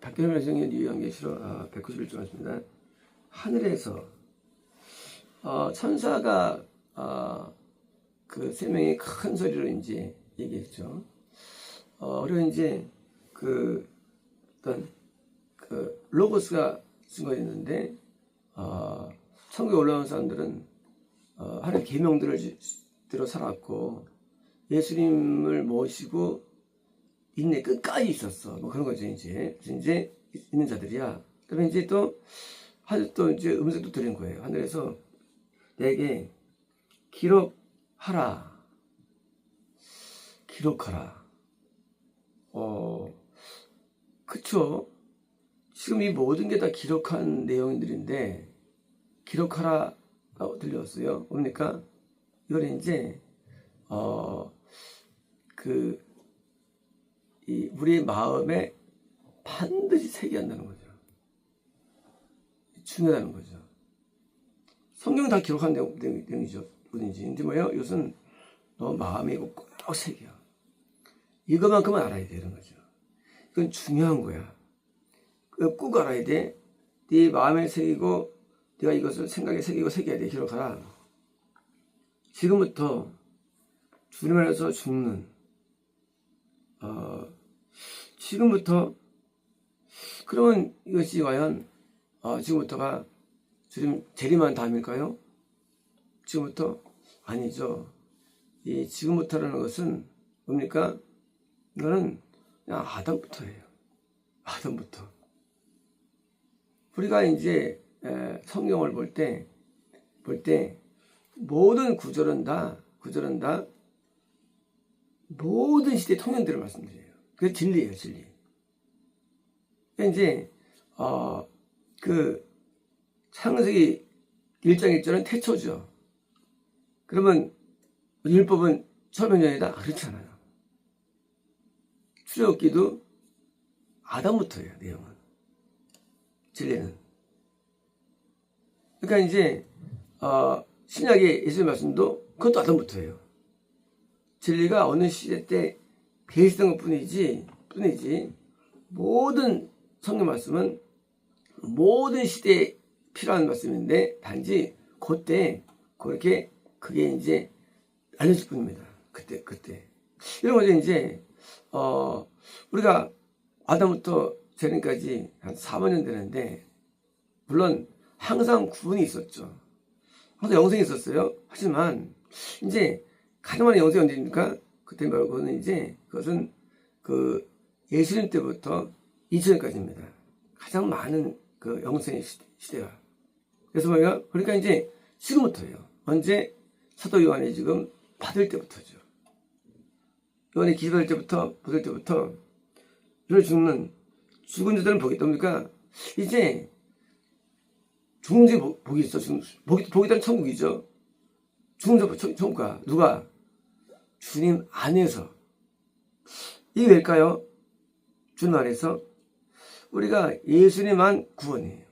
박경일 성경 요한계시록 191쪽 맞습니다. 하늘에서 천사가 그 세 명이 큰 소리로 이제 얘기했죠. 그리고 이제 그 어떤 그 로고스가 증거했는데 천국에 올라온 사람들은 하나님 계명들을 대로 살았고 예수님을 모시고 인내 끝까지 있었어. 뭐 그런 거죠 이제 있는 자들이야. 그다음에 이제 또 이제 음성도 들은 거예요. 하늘에서 내게 기록하라. 그쵸? 지금 이 모든 게 다 기록한 내용들인데 기록하라라고 들려왔어요. 뭡니까? 이거는 이제 우리 마음에 반드시 새겨야 한다는 거죠. 중요하다는 거죠. 성경 다 기록한 내용이죠. 뭐든지. 근데 뭐예요? 이것은 너 마음에 이거 꼭 새겨. 이것만큼은 알아야 돼. 이런 거죠. 이건 중요한 거야. 꼭 알아야 돼. 네 마음에 새기고 네가 이것을 생각에 새기고 새겨야 돼. 기록하라. 지금부터 주님 안에서 죽는 지금부터 그러면 이것이 과연 지금부터가 주님 재림한 다음일까요? 지금부터? 아니죠. 이 지금부터라는 것은 뭡니까? 이거는 그냥 아담부터예요. 아담부터. 우리가 이제 성경을 볼 때 모든 구절은 다 모든 시대의 통념들을 말씀드려요. 그게 진리예요, 진리. 이제 그 창세기 1장 1절은 태초죠. 그러면 율법은 천년전이다? 그렇지 않아요. 출애굽기도 아담부터예요, 내용은. 진리는. 그러니까 이제 신약의 예수의 말씀도 그것도 아담부터예요. 진리가 어느 시대 때 계시된 것 뿐이지 모든 성경 말씀은 모든 시대에 필요한 말씀인데 단지 그때 그게 이제 알려질 뿐입니다. 그때 이런 거죠. 이제 우리가 아담부터 재림까지 한 4만 년 되는데 물론 항상 구원이 있었죠. 항상 영생이 있었어요. 하지만 이제 가장 많은 영생이 언제입니까? 그때 말고는 이제 그것은 그 예수님 때부터 2000년까지입니다. 가장 많은 그 영생의 시대가. 그래서 뭐예요? 그러니까 이제 지금부터예요. 언제? 사도 요한이 지금 받을 때부터죠. 요한이 기도할 때부터 받을 때부터 이를 죽은 자들은 복이 있답니까? 이제 죽은 자에 복이 있어. 복이 단 천국이죠. 죽은 자 천국가 누가? 주님 안에서. 이게 왜일까요? 주님 안에서 우리가 예수님만 구원이에요.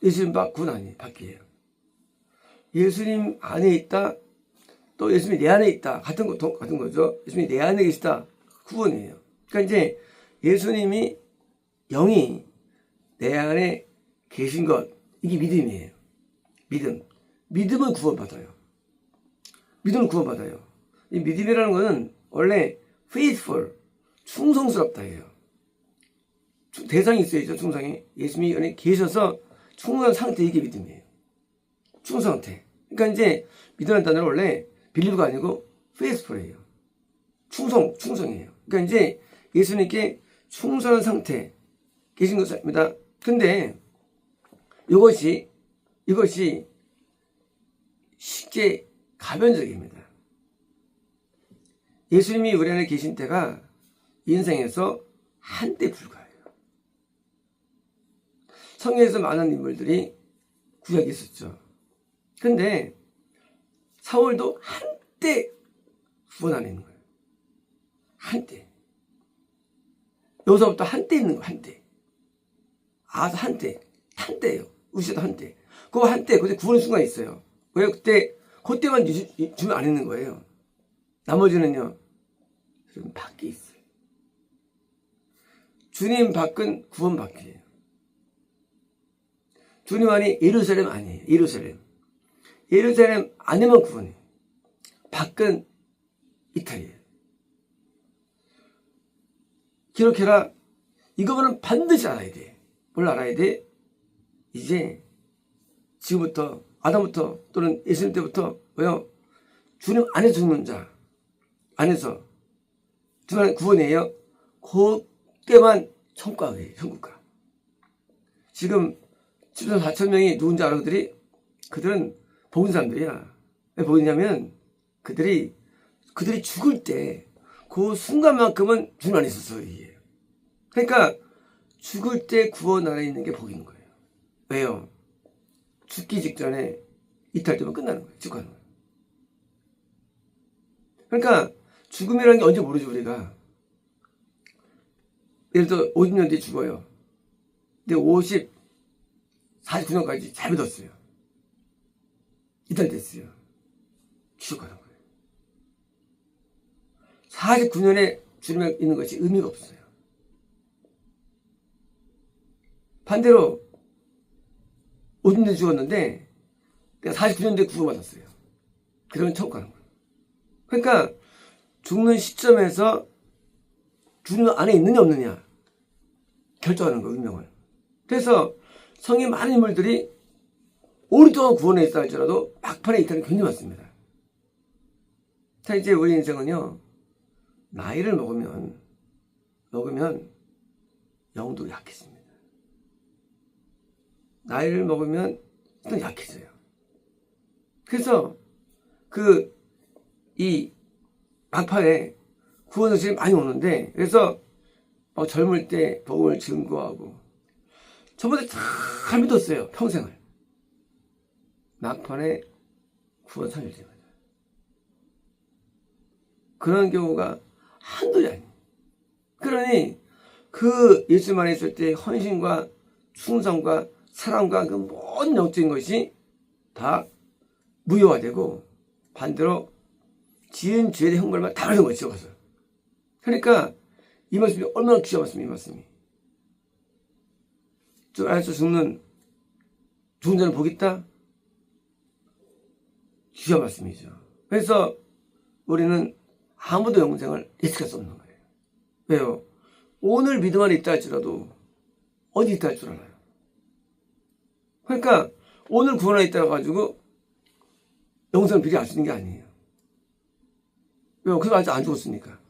예수님 구원 아니에요. 밖이에요. 예수님 안에 있다. 또 예수님이 내 안에 있다. 같은 거죠. 예수님이 내 안에 계시다. 구원이에요. 그러니까 이제 예수님이 영이 내 안에 계신 것, 이게 믿음이에요. 믿음은 구원받아요. 믿음은 구원받아요. 이 믿음이라는 것은 원래 faithful, 충성스럽다예요. 대상이 있어야죠. 충성이. 예수님이 안에 계셔서 충성한 상태, 이게 믿음이에요. 충성 상태. 그러니까 이제 믿음이라는 단어는 원래 빌리브가 아니고 faithful이에요. 충성이에요. 그러니까 이제 예수님께 충성한 상태 계신 것입니다. 근데 이것이 쉽게 가변적입니다. 예수님이 우리 안에 계신 때가 인생에서 한때 불과해요. 성경에서 많은 인물들이 구약에 있었죠. 근데 사울도 한때 구원 안에 있는 거예요. 한때. 여기서부터 한때 있는 거예요. 한때. 한때예요. 우시도 한때. 그때 구원의 순간이 있어요. 왜? 그때만 주면 안 있는 거예요. 나머지는요, 밖에 있어요. 주님 밖은 구원 밖이에요. 주님 안이 예루살렘 아니에요. 예루살렘 안에만 구원이에요. 밖은 이탈이에요. 기록해라. 이거는 반드시 알아야 돼. 뭘 알아야 돼? 이제 지금부터 아담부터 또는 예수님 때부터 뭐요? 주님 안에 죽는 자 안에서 주님 안에 구원이에요. 그때만 천국가예요. 천국가. 지금 14, 4천 명이 누군지 알아? 그들은 복은 사람들이야. 왜 복이냐면 그들이 죽을 때 그 순간만큼은 주님 안에 있었어. 이게. 그러니까 죽을 때 구원 안에 있는 게 복인 거예요. 왜요? 죽기 직전에 이탈되면 끝나는 거예요. 죽어가는 거예요. 그러니까 죽음이라는 게 언제 모르죠, 우리가. 예를 들어 50년 뒤에 죽어요. 근데 49년까지 잘 믿었어요. 이탈됐어요. 기억하는 거예요. 49년에 주님에 있는 것이 의미가 없어요. 반대로 50년 뒤에 죽었는데 내가 49년 뒤에 구원받았어요. 그러면 천국 가는 거예요. 그러니까 죽는 시점에서 주님 안에 있느냐 없느냐 결정하는 거예요. 운명을. 그래서 성의 많은 인물들이 오랫동안 구원에 있다 할지라도 막판에 이탈이 굉장히 많습니다. 자, 이제 우리 인생은요, 나이를 먹으면 영도 약해집니다. 나이를 먹으면 또 약해져요. 그래서 이 막판에 구원 소식이 많이 오는데, 그래서 젊을 때 복음을 증거하고 저번에 잘 믿었어요. 평생을. 막판에 구원 살려집니다. 그런 경우가 한둘이 아니에요. 그러니 그 예수님 안에 있을 때 헌신과 충성과 사랑과 그 모든 영적인 것이 다 무효화되고 반대로 지은 죄의 형벌만 다 받는 거죠. 가서. 그러니까 이 말씀이 얼마나 귀한 말씀이 이 말씀이. 좀 알수 죽는 자는 복이 있다? 귀한 말씀이죠. 그래서 우리는 아무도 영생을 예측할 수 없는 거예요. 왜요? 오늘 믿음 안에 있다 할지라도 어디 있다 할 줄 알아요. 그러니까 오늘 구원 안에 있다 가지고 영생을 미리 알 수 있는 게 아니에요. 왜요? 그래서 아직 안 죽었으니까.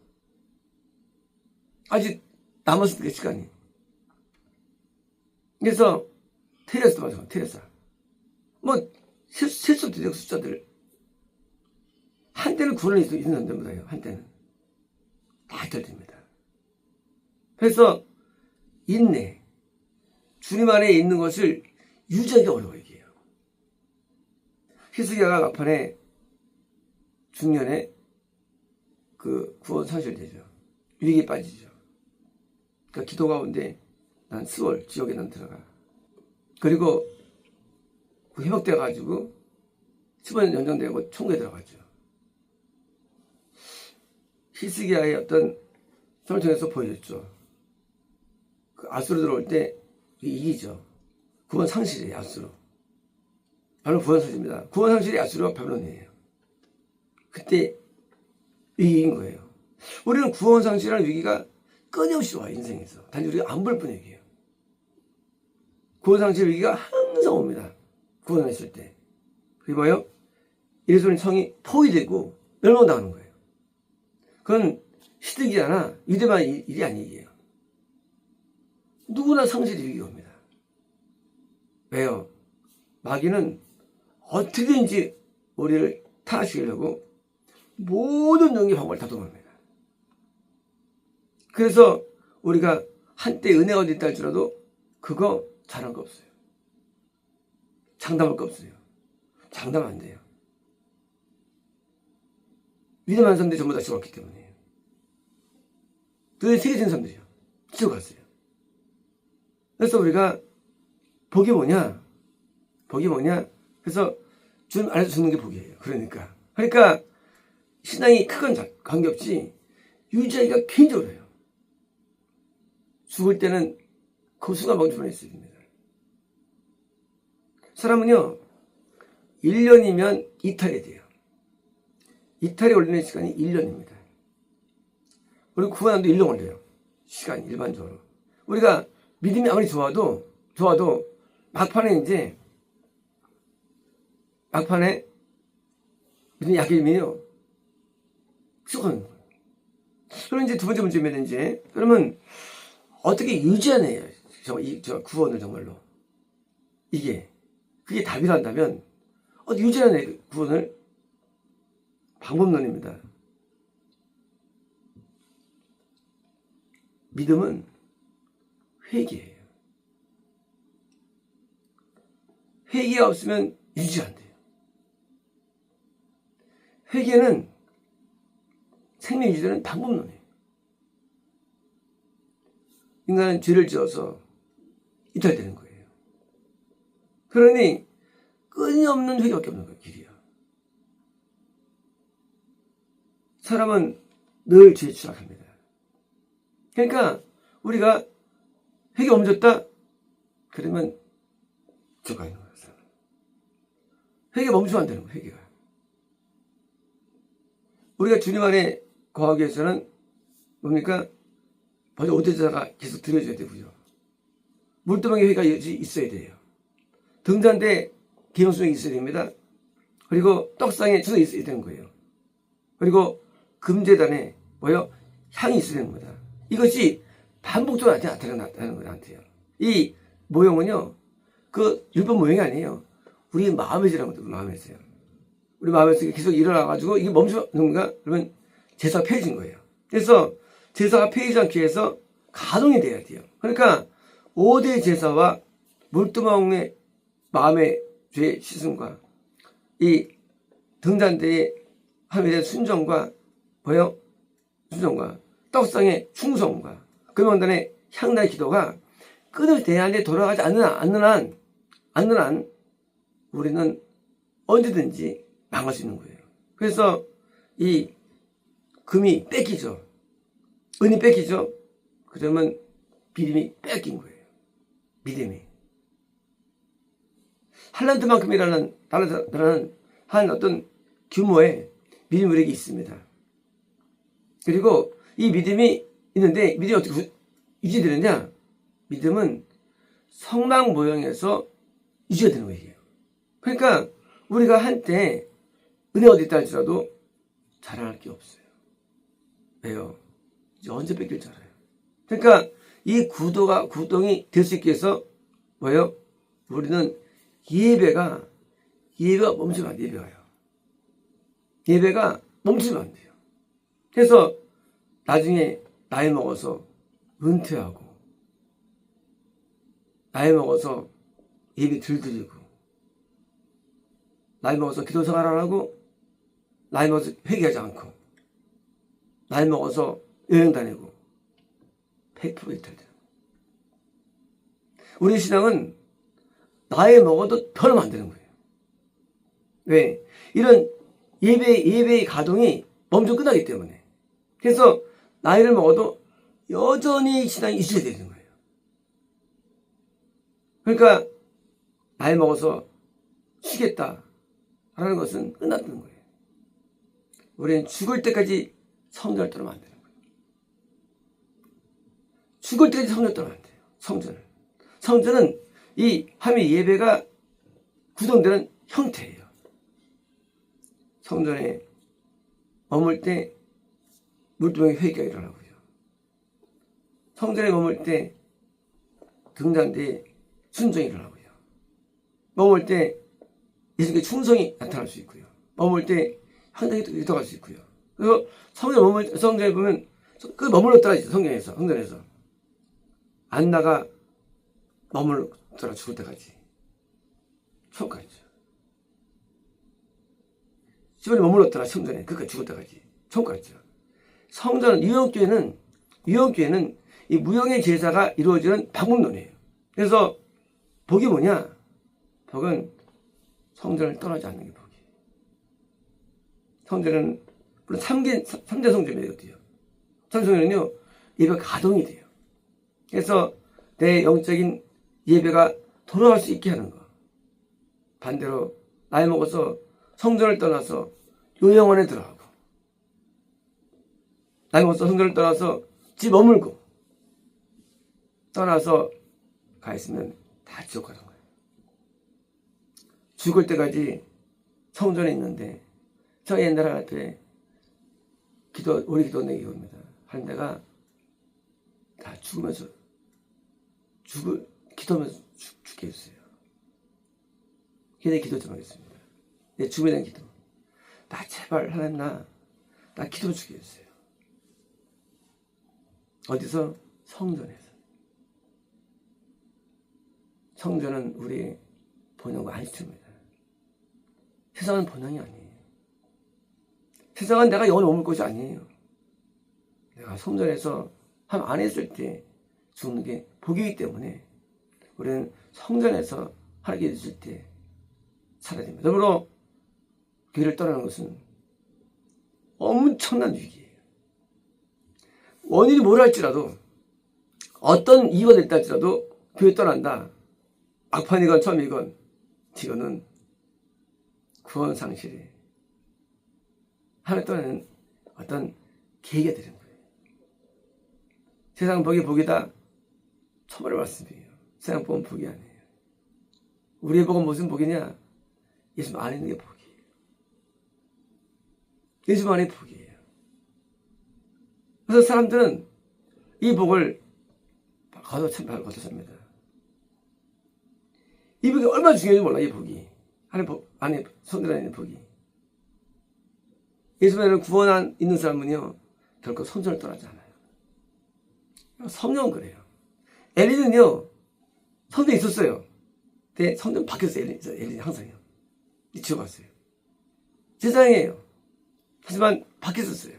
아직 남았으니까 시간이. 그래서 테레스 맞아. 테레사. 실수도 되고 숫자들. 한때는 구원에 있는 사람들보다요. 한때는 다 이탈됩니다. 그래서 인내, 주님 안에 있는 것을 유지하기 어려워요. 이게요. 히스기야가 막판에 중년에 그 구원 상실되죠. 위기에 빠지죠. 그러니까 기도 가운데 난 스월 지역에 난 들어가. 그리고 회복돼 가지고 15년 연장되고 총국에 들어가죠. 히스기야의 어떤 삶을 통해서 보여줬죠. 그 아수로 들어올 때 이기죠. 구원 상실이에요. 아수로. 바로 구원 상실입니다. 구원 상실이 아수로 바벨론이에요. 그때 위기인 거예요. 우리는 구원 상실이라는 위기가 끊임없이 와요. 인생에서. 단지 우리가 안 볼 뿐 얘기예요. 구원 상실 위기가 항상 옵니다. 구원했을 때. 그게 뭐예요? 예수님 성이 포위되고 멸망당하는 거예요. 그건 시득이나 위대한 일이 아니에요. 누구나 상실이 위기가 옵니다. 왜요? 마귀는 어떻게든지 우리를 타시려고 모든 용기 방법을 다 동원합니다. 그래서 우리가 한때 은혜가 어디 있다 할지라도 그거 잘한 거 없어요. 장담할 거 없어요. 장담 안 돼요. 위대한 사람들이 전부 다 죽었기 때문이에요. 그게 세계적인 사람들이요. 죽어갔어요. 그래서 우리가 복이 뭐냐? 그래서 주님 안에서 죽는 게 복이에요. 그러니까 신앙이 크건 관계없이 유지하기가 굉장히 어려워요. 죽을 때는 그 순간 멈춰 있어야 됩니다. 사람은요, 1년이면 이탈이 돼요. 이탈이 걸리는 시간이 1년입니다. 우리 구원함도 1년 걸려요. 시간, 일반적으로. 우리가 믿음이 아무리 좋아도 막판에 믿음이 약해지면요, 쑥하는 거예요. 그럼 이제 두 번째 문제면 그러면 어떻게 유지하느냐, 저 구원을 정말로. 그게 답이란다면, 어떻게 유지하느냐, 구원을. 방법론입니다. 믿음은 회개예요. 회개가 없으면 유지가 안 돼요. 회개는 생명 유지되는 방법론이에요. 인간은 죄를 지어서 이탈되는 거예요. 그러니 끊임없는 회개밖에 없는 거예요. 길이야. 사람은 늘 죄에 추락합니다. 그러니까 우리가 회개 멈췄다? 그러면 죽어야 하는 거예요. 회개 멈추면 안 되는 거예요. 회개가. 우리가 주님 안에 거하기 위해서는 뭡니까? 먼저 오대자가 계속 드려줘야 되고요. 물두멍에 회가 있어야 돼요. 등잔대 기능성이 있어야 됩니다. 그리고 떡상에 주도 있어야 되는 거예요. 그리고 금제단에 향이 있어야 되는 겁니다. 이것이 반복적으로 나타나는 거예요. 나한테요. 이 모형은요, 그 율법 모형이 아니에요. 우리 마음에서라는 것도 마음에서요. 우리 마음에서 계속 일어나가지고 이게 멈추는 건가? 그러면 제사가 폐해진 거예요. 그래서 제사가 폐해지지 않기 위해서 가동이 돼야 돼요. 그러니까 5대 제사와 물두멍의 마음의 죄 씻음과 이 등잔대의 하나님에 대한 순종과 순종과 떡상의 충성과 그 명단의 향나의 기도가 끊임없이 대안에 돌아가지 않는 한 우리는 언제든지 망할 수 있는 거예요. 그래서 이 금이 뺏기죠. 은이 뺏기죠. 그러면 믿음이 뺏긴 거예요. 믿음이. 할란트만큼이라는 한 어떤 규모의 믿음이 우리에게 있습니다. 그리고 이 믿음이 있는데 믿음이 어떻게 유지되느냐? 믿음은 성막 모형에서 유지가 되는 거예요. 그러니까 우리가 한때 은혜가 어디 있다 할지라도 자랑할 게 없어요. 왜요? 이제 언제 뺏길 줄 알아요. 그러니까 이 구동이 될 수 있기 위해서 우리는 예배가 멈추면 안 돼요. 예배가 멈추면 안 돼요. 그래서 나중에 나이 먹어서 은퇴하고 나이 먹어서 예배 들드리고 나이 먹어서 기도 생활 안 하고 나이 먹어서 회개하지 않고 나이 먹어서 여행 다니고 100% 이탈돼요. 우리 신앙은 나이 먹어도 변하면 안 되는 거예요. 왜? 이런 예배의 가동이 멈춰 끝나기 때문에. 그래서 나이를 먹어도 여전히 신앙이 유지가 되는 거예요. 그러니까 나이 먹어서 쉬겠다라는 것은 끝났다는 거예요. 우리는 죽을 때까지 성전을 떠나면 안 되는 거예요. 죽을 때까지 성전을 떠나면 안 돼요. 성전은 이 하나님의 예배가 구성되는 형태예요. 성전에 머물 때 물두멍에 회개가 일어나고요. 성전에 머물 때 등잔대에 순종이 일어나고요. 머물 때 예수님의 충성이 나타날 수 있고요. 머물 때 항상 기도할 수 있고요. 그래서 성전에 보면 그 머물렀더라 성전에서 안 나가 머물렀더라 죽을 때까지 처음까지죠. 집안에 머물렀더라 성전에 그까지 죽을 때까지 처음까지죠. 성전 유형교회는 이 무형의 제사가 이루어지는 방법론이에요. 그래서 복이 뭐냐? 복은 성전을 떠나지 않는 게 복이에요. 성전은 물론 3대 성전이거든요. 3대 성전은요 예배가 가동이 돼요. 그래서 내 영적인 예배가 돌아갈 수 있게 하는 거. 반대로 나이 먹어서 성전을 떠나서 요양원에 들어가고, 나이 먹어서 성전을 떠나서 집 머물고, 떠나서 가 있으면 다 지옥 가는 거예요. 죽을 때까지 성전에 있는데, 저 옛날에 할 때 우리 기도 내기입니다. 하는 데가 다 죽으면서 기도하면서 죽게 해주세요. 그게 내 기도 좀 하겠습니다. 내 죽음에 대한 기도. 나 제발 하나님 나 기도 주게 해주세요. 어디서? 성전에서. 성전은 우리 본영과 안식처입니다. 세상은 본영이 아니에요. 세상은 내가 영원히 머물 곳이 아니에요. 내가 성전에서 함 안에 있을 때 죽는 게 복이기 때문에 우리는 성전에서 하나님께 있을 때 살아야 됩니다. 그러므로 교회를 떠나는 것은 엄청난 위기예요. 원인이 뭐라 할지라도, 어떤 이유가 됐다 할지라도 교회 떠난다. 악판이건 처음이건 이거는 구원 상실이 하나님 떠나는 어떤 계기가 되는 거예요. 세상 복이다. 처벌의 말씀이에요. 세상 복은 복이 아니에요. 우리의 복은 무슨 복이냐? 예수 안에 있는 게 복이에요. 예수 안에 복이에요. 그래서 사람들은 이 복을 거둬찹니다. 이 복이 얼마나 중요한지 몰라. 이 복이 하나님 복 안에 손들 안에 있는 복이. 예수 안에 구원 안 있는 사람은요 결코 성전을 떠나지 않아요. 성령은 그래요. 엘리는요 성전에 있었어요. 근데 성전 바뀌었어요. 엘리는 항상요. 지옥 갔어요. 세상이에요. 하지만 바뀌었어요.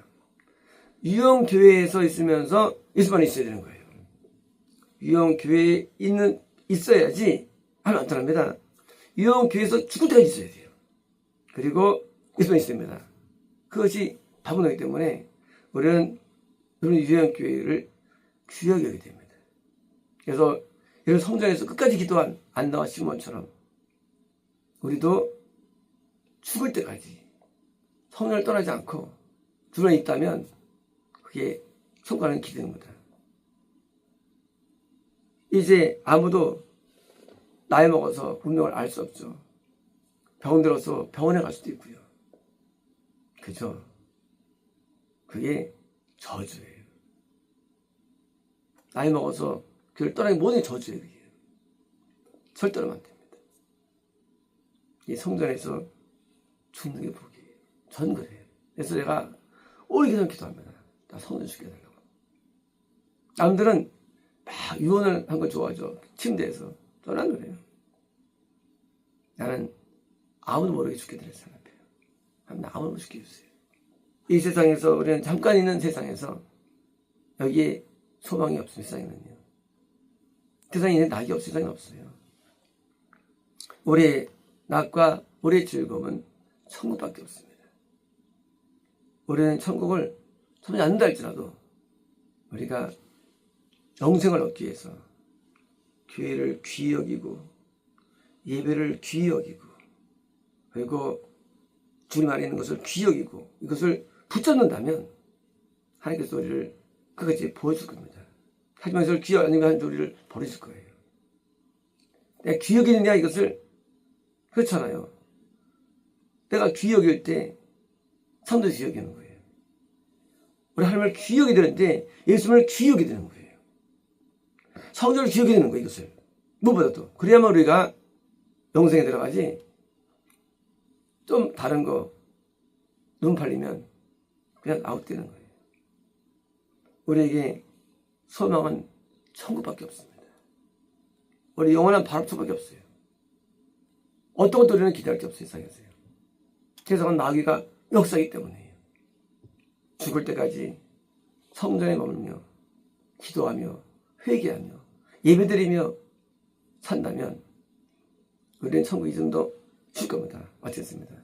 유형교회에서 있으면서 예수만 있어야 되는 거예요. 유형교회에 있어야지 하면 안 떠납니다. 유형교회에서 죽을 때까지 있어야 돼요. 그리고 예수만 있어야 됩니다. 그것이 바보나기 때문에 우리는 유형교회를 귀하게 하게 됩니다. 그래서 이런 성전에서 끝까지 기도한 안나와 시몬처럼 우리도 죽을 때까지 성전을 떠나지 않고 두려움이 있다면 그게 성과는 기대입니다. 이제 아무도 나이 먹어서 운명을 알 수 없죠. 병 들어서 병원에 갈 수도 있고요. 그죠? 그게 저주예요. 나이 먹어서 그를 떠나기 모든 게 저주예요. 그게. 절대로 안 됩니다. 이 성전에서 죽는 게 복이에요. 전 그래요. 그래서 내가 오래 기도합니다. 나 성전 죽게 해달라고. 남들은 막 유언을 한 거 좋아하죠. 침대에서. 저는 안 그래요. 나는 아무도 모르게 죽게 될 사람 앞에요. 나 아무도 모르게 죽게 해주세요. 이 세상에서 우리는 잠깐 있는 세상에서 여기에 소망이 없어요. 세상에는요. 세상에 낙이 없어요. 세상에 없어요. 우리의 낙과 우리의 즐거움은 천국밖에 없습니다. 우리는 천국을 찾지 않는다 할지라도 우리가 영생을 얻기 위해서 교회를 귀히 여기고 예배를 귀히 여기고 그리고 주님 안에 있는 것을 귀히 여기고 이것을 붙잡는다면 하나님께서 우리를 끝까지 보여줄 겁니다. 하지만 이것을 귀히 여기면 우리를 버리실 거예요. 내가 귀히 여기느냐 이것을 그렇잖아요. 내가 귀히 여길 때 성도 귀히 여기는 거예요. 우리 하나님을 귀히 여기게 되는데 예수님을 귀히 여기게 되는 거예요. 성전을 귀히 여기게 되는 거예요. 이것을 무엇보다도 그래야만 우리가 영생에 들어가지. 좀 다른 거 눈 팔리면 그냥 아웃되는 거예요. 우리에게 소망은 천국밖에 없습니다. 우리 영원한 바람처밖에 없어요. 어떤 것도 우리는 기대할 게 없어요. 세상에서. 세상은 마귀가 역사이기 때문이에요. 죽을 때까지 성전에 머물며 기도하며 회개하며 예배드리며 산다면 우리는 천국 이전도 줄 겁니다. 마치겠습니다.